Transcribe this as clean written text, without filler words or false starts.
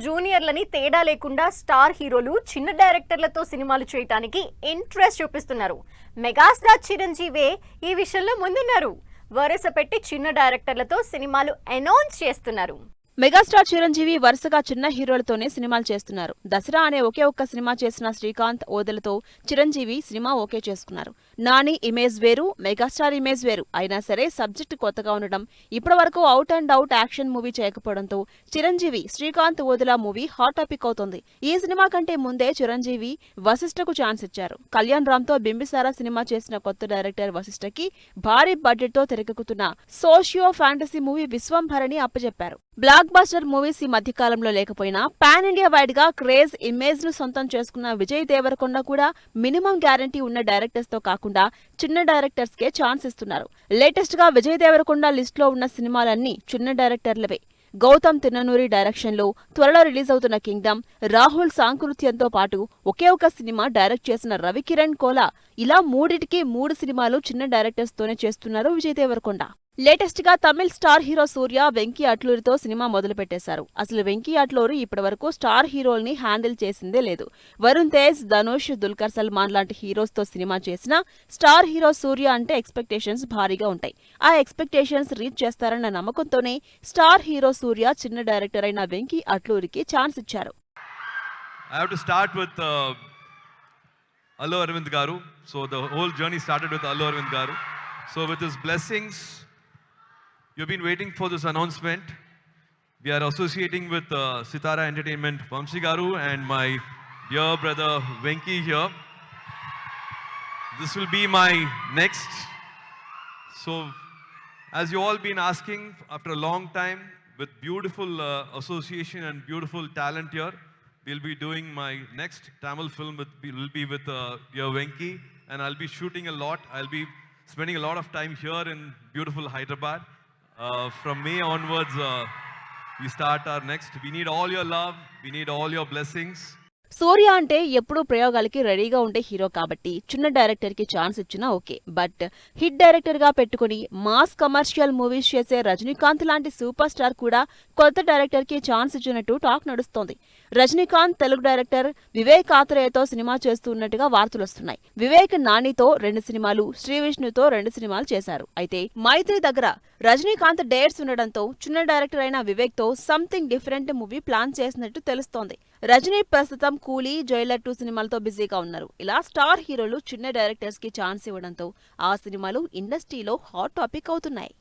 జూనియర్లని తేడా లేకుండా స్టార్ హీరోలు చిన్న డైరెక్టర్లతో సినిమాలు చేయడానికి ఇంట్రెస్ట్ చూపిస్తున్నారు. మెగాస్టార్ చిరంజీవి ఈ విషయంలో ముందున్నారు. వరుస పెట్టి చిన్న డైరెక్టర్లతో సినిమాలు అనౌన్స్ చేస్తున్నారు. మెగాస్టార్ చిరంజీవి వరుసగా చిన్న హీరోలతోనే సినిమాలు చేస్తున్నారు. దసరా అనే ఒకే ఒక్క సినిమా చేసిన శ్రీకాంత్ ఓదెలతో చిరంజీవి సినిమా ఓకే చేసుకున్నారు. నాని ఇమేజ్ వేరు, మెగాస్టార్ ఇమేజ్ వేరు అయినా సరే సబ్జెక్ట్ కొత్తగా ఉండడం, ఇప్పటి వరకు out and out action movie చేయకపోవడంతో Chiranjeevi Srikanth Odela movie hot topic అవుతోంది. ఈ సినిమా కంటే ముందే చిరంజీవి వశిష్ఠకు ఛాన్స్ ఇచ్చారు. కళ్యాణ్ రామ్ తో బింబిసారా సినిమా చేసిన కొత్త డైరెక్టర్ వశిష్ఠకి భారీ బడ్జెట్ తో తెరకెక్కుతున్న సోషియో ఫ్యాంటసీ మూవీ విశ్వంభరణి అప్పచెప్పారు. బ్లాక్ బస్టర్ మూవీస్ ఈ మధ్యకాలంలో లేకపోయినా పాన్ ఇండియా వైడ్ గా క్రేజ్ ఇమేజ్ ను సొంతం చేసుకున్న విజయ్ దేవరకొండ కూడా మినిమం గ్యారంటీ ఉన్న డైరెక్టర్స్ తో కాకుండా చిన్న డైరెక్టర్స్ కే ఛాన్స్ ఇస్తున్నారు. లేటెస్ట్ గా విజయ్ దేవరకొండ లిస్ట్ లో ఉన్న సినిమాలన్నీ చిన్న డైరెక్టర్లవే. గౌతమ్ తిన్ననూరి డైరెక్షన్ లో త్వరలో రిలీజ్ అవుతున్న కింగ్డమ్, రాహుల్ సాంకృత్యంతో పాటు ఒకే ఒక సినిమా డైరెక్ట్ చేసిన రవికిరణ్ కోలా, ఇలా మూడిటికి 3 సినిమాలు చిన్న డైరెక్టర్స్ తోనే చేస్తున్నారు విజయ్ దేవరకొండ. లేటెస్ట్ గా తమిళ్ స్టార్ హీరో సూర్య వెంకీ అట్లూరితో సినిమా మొదలు పెట్టేశారు. అసలు వెంకీ అట్లూరి ఇప్పటివరకు స్టార్ హీరోల్ని హ్యాండిల్ చేసిందే లేదు. వరుణ్ తేజ్, ధనుష్, దుల్కర్ సల్మాన్ లాంటి హీరోస్ తో సినిమా చేసిన స్టార్ హీరో సూర్య అంటే ఎక్స్పెక్టేషన్స్ భారీగా ఉంటాయి. ఆ ఎక్స్పెక్టేషన్స్ రీచ్ చేస్తారన్న నమ్మకంతోనే స్టార్ హీరో సూర్య చిన్న డైరెక్టర్ అయిన వెంకీ అట్లూరికి ఛాన్స్ ఇచ్చారు. Allu Arvind Garu. So the whole journey started with Allu Arvind Garu. So with his blessings, you've been waiting for this announcement. We are associating with Sitara Entertainment, Vamsi Garu, and my dear brother Venki here. This will be my next. So as you all been asking, after a long time, with beautiful association and beautiful talent here, we'll be doing my next Tamil film will be with dear Venki, and I'll be shooting a lot. I'll be spending a lot of time here in beautiful Hyderabad. From May onwards, we start our next. We need all your love. We need all your blessings. సూర్య అంటే ఎప్పుడూ ప్రయోగాలకి రెడీగా ఉండే hero కాబట్టి చిన్న director కి chance ఇచ్చినా okay. But hit director గా పెట్టుకుని మాస్ కమర్షియల్ మూవీస్ చేసే రజనీకాంత్ లాంటి సూపర్ స్టార్ కూడా కొత్త డైరెక్టర్ కి ఛాన్స్ ఇచ్చినట్టు టాక్ నడుస్తోంది. రజనీకాంత్ తెలుగు డైరెక్టర్ వివేక్ ఆత్రేయతో సినిమా చేస్తున్నట్టుగా వార్తలొస్తున్నాయి. వివేక్ నానితో 2 సినిమాలు, శ్రీ విష్ణుతో 2 సినిమాలు చేశారు. అయితే మైత్రి దగ్గర రజనీకాంత్ డేట్స్ ఉండడంతో చిన్న డైరెక్టర్ అయిన వివేక్ తో సంథింగ్ డిఫరెంట్ మూవీ ప్లాన్ చేసినట్టు తెలుస్తోంది. రజనీ ప్రస్తుతం కూలీ, జైలర్ 2 సినిమాలతో బిజీగా ఉన్నారు. ఇలా స్టార్ హీరోలు చిన్న డైరెక్టర్స్ కి ఛాన్స్ ఇవ్వడంతో ఆ సినిమాలు ఇండస్ట్రీలో హాట్ టాపిక్ అవుతున్నాయి.